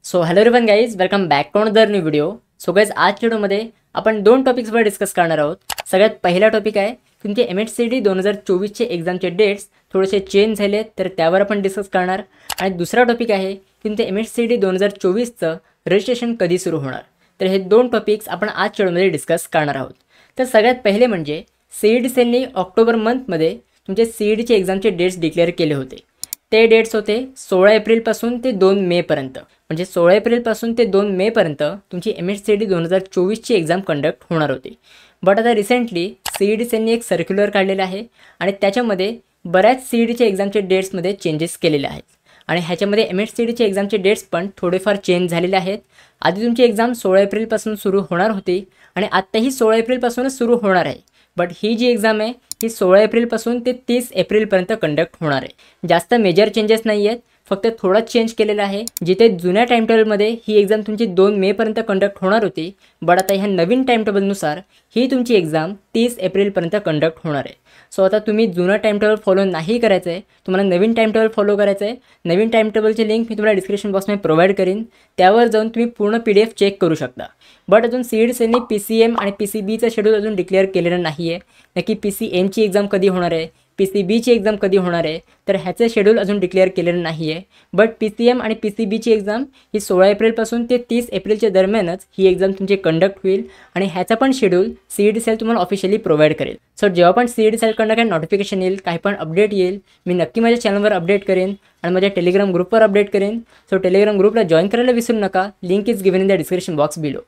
So hello everyone guys, welcome back to another new video. So guys, आजच्या व्हिडिओमध्ये आपण दोन टॉपिक्सवर डिस्कस करणार आहोत. सगळ्यात पहिला टॉपिक आहे तुमचे MHCD 2024चे एक्झामचे डेट्स थोडेसे चेंज झाले तर त्यावर आपण डिस्कस करणार. आणि दुसरा टॉपिक आहे तुमचे MHCD 2024चं रजिस्ट्रेशन कधी सुरू होणार. तर हे दोन टॉपिक्स आपण आजच्या व्हिडिओमध्ये डिस्कस करणार आहोत. तर सगळ्यात पहिले म्हणजे CET सेलने ऑक्टोबर मंथमध्ये तुमचे CETचे एक्झामचे डेट्स डिक्लेअर केले होते. ते डेट्स होते 16 एप्रिलपासून ते 2 मेपर्यंत. म्हणजे 16 एप्रिलपासून ते 2 मेपर्यंत तुमची MHCD 2024ची एक्झाम कंडक्ट होणार होती. बट आता रिसेंटली CET सेलने एक सर्क्युलर काढलेला आहे आणि त्याच्यामध्ये बऱ्याच CETच्या एक्झामचे डेट्समध्ये चेंजेस केलेले आहेत. आणि ह्याच्यामध्ये MHCDचे एक्झामचे डेट्स पण थोडेफार चेंज झालेले आहेत. आधी तुमची एक्झाम 16 एप्रिलपासून सुरू होणार होती आणि आत्ताही 16 एप्रिलपासूनच सुरू होणार आहे. बट ही जी एक्झाम आहे ही 16 एप्रिलपासून ते 30 एप्रिलपर्यंत कंडक्ट होणार आहे. जास्त मेजर चेंजेस नाही आहेत, फक्त थोडाच चेंज केलेला आहे. जिथे जुन्या टाईमटेबलमध्ये ही एक्झाम तुमची 2 मेपर्यंत कंडक्ट होणार होती, बट आता ह्या नवीन टाईमटेबलनुसार ही तुमची एक्झाम 30 एप्रिलपर्यंत कंडक्ट होणार आहे. सो आता तुम्ही जुनं टाईमटेबल फॉलो नाही करायचं आहे, तुम्हाला नवीन टाईमटेबल फॉलो करायचं आहे. नवीन टाईमटेबलची लिंक मी तुम्हाला डिस्क्रिप्शन बॉक्समध्ये प्रोव्हाइड करीन, त्यावर जाऊन तुम्ही पूर्ण PDF चेक करू शकता. बट अजून CET सेलने PCM आणि PCBचं शेड्यूल अजून डिक्लेअर केलेलं नाही आहे. नक्की PCMची एक्झाम कधी होणार आहे, PCBची एक्झाम कधी होणार आहे, तर ह्याचं शेड्यूल अजून डिक्लेअर केलेलं नाही आहे. बट PCM आणि PCBची एक्झाम ही 16 एप्रिलपासून ते 30 एप्रिलच्या दरम्यानच ही एक्झाम तुमची कंडक्ट होईल आणि ह्याचा पण शेड्यूल CET सेल तुम्हाला ऑफिशियली प्रोव्हाइड करेल. सो जेव्हा पण CET सेलकडनं काही नोटिफिकेशन येईल, काही पण अपडेट येईल, मी नक्की माझ्या चॅनलवर अपडेट करेन आणि माझ्या टेलिग्राम ग्रुपवर अपडेट करेन. सो टेलिग्राम ग्रुपला जॉईन करायला विसरू नका, link is given in the description box below.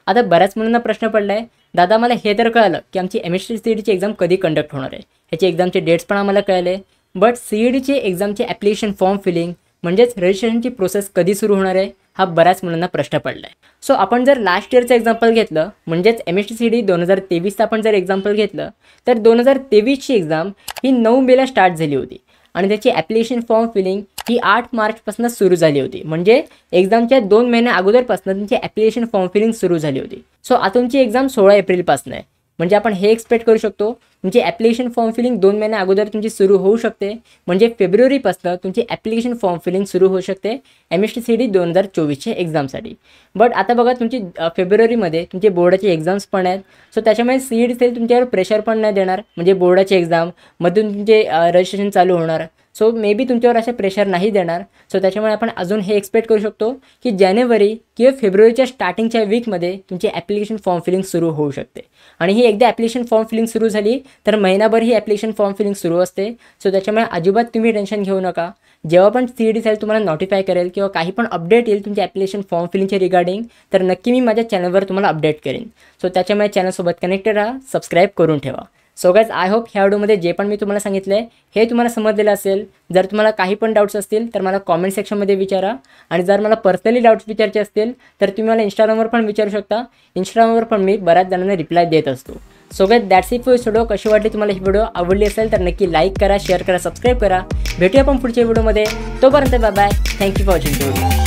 आता बऱ्याच मुलांना प्रश्न पडला आहे, दादा मला हे तर कळलं की आमची MHCDची एक्झाम कधी कंडक्ट होणार आहे, ह्याचे एक्झामचे डेट्स पण आम्हाला कळले, बट CETचे एक्झामचे ॲप्लिकेशन फॉर्म फिलिंग म्हणजेच रजिस्ट्रेशनची प्रोसेस कधी सुरू होणार आहे, हा बऱ्याच मुलांना प्रश्न पडला आहे. सो आपण जर लास्ट इयरचं एक्झाम्पल घेतलं, म्हणजेच MHCD 2023चं आपण जर एक्झाम्पल घेतलं, तर 2023ची एक्झाम ही 9 मेला स्टार्ट झाली होती आणि त्याची ॲप्लिकेशन फॉर्म फिलिंग ही 8 मार्चपासून सुरू झाली होती. म्हणजे एक्झामच्या 2 महिन्या अगोदरपासून तुमची ॲप्लिकेशन फॉर्म फिलिंग सुरू झाली होती. सो आता तुमची एक्झाम 16 एप्रिलपासून आहे. म्हणजे आपण हे एक्सपेक्ट करू शकतो तुमची ॲप्लिकेशन फॉर्म फिलिंग 2 महिन्या अगोदर तुमची सुरू होऊ शकते. म्हणजे फेब्रुवारीपासून तुमची ॲप्लिकेशन फॉर्म फिलिंग सुरू होऊ शकते MHCD 2024च्या एक्झामसाठी. बट आता बघा, तुमची फेब्रुवारीमध्ये तुमचे बोर्डाचे एक्झाम्स पण आहेत. सो त्याच्यामुळे CET सेल तुमच्यावर प्रेशर पण नाही देणार. म्हणजे बोर्डाचे एक्झाममधून तुमचे रजिस्ट्रेशन चालू होणार. सो मे बी तुमच्यावर अशा प्रेशर नाही देणार. सो त्याच्यामुळे आपण अजून हे एक्सपेक्ट करू शकतो की जानेवारी किंवा फेब्रुवारीच्या स्टार्टिंगच्या वीकमध्ये तुमची ॲप्लिकेशन फॉर्म फिलिंग सुरू होऊ शकते. आणि ही एकदा ॲप्लिकेशन फॉर्म फिलिंग सुरू झाली तर महिनाभर ही ॲप्लिकेशन फॉर्म फिलिंग सुरू असते. सो त्याच्यामुळे अजिबात तुम्ही टेन्शन घेऊ नका. जेव्हा पण CET सेल तुम्हाला नोटिफाय करेल किंवा काही पण अपडेट येईल तुमच्या ॲप्लिकेशन फॉर्म फिलिंगच्या रिगार्डिंग, तर नक्की मी माझ्या चॅनलवर तुम्हाला अपडेट करेन. सो त्याच्यामुळे चॅनलसोबत कनेक्टेड राहा, सबस्क्राईब करून ठेवा. सो गाईज, आय होप ह्या व्हिडिओमध्ये जे पण मी तुम्हाला सांगितलं आहे हे तुम्हाला समजलेलं असेल. जर तुम्हाला काही पण डाऊट्स असतील तर मला कॉमेंट सेक्शनमध्ये विचारा. आणि जर मला पर्सनली डाऊट्स विचारायचे असतील तर तुम्ही मला इंस्टाग्रामवर पण विचारू शकता. इंस्टाग्रामवर पण मी बऱ्याच जणांना रिप्लाय देत असतो. So guys, that's it for this video. कशी वाटली तुम्हाला ही व्हिडिओ? आवडली असेल तर नक्की लाईक करा, शेअर करा, सबस्क्राईब करा. भेटूया आपण पुढच्या व्हिडिओमध्ये. तोपर्यंत bye bye. Thank you for watching.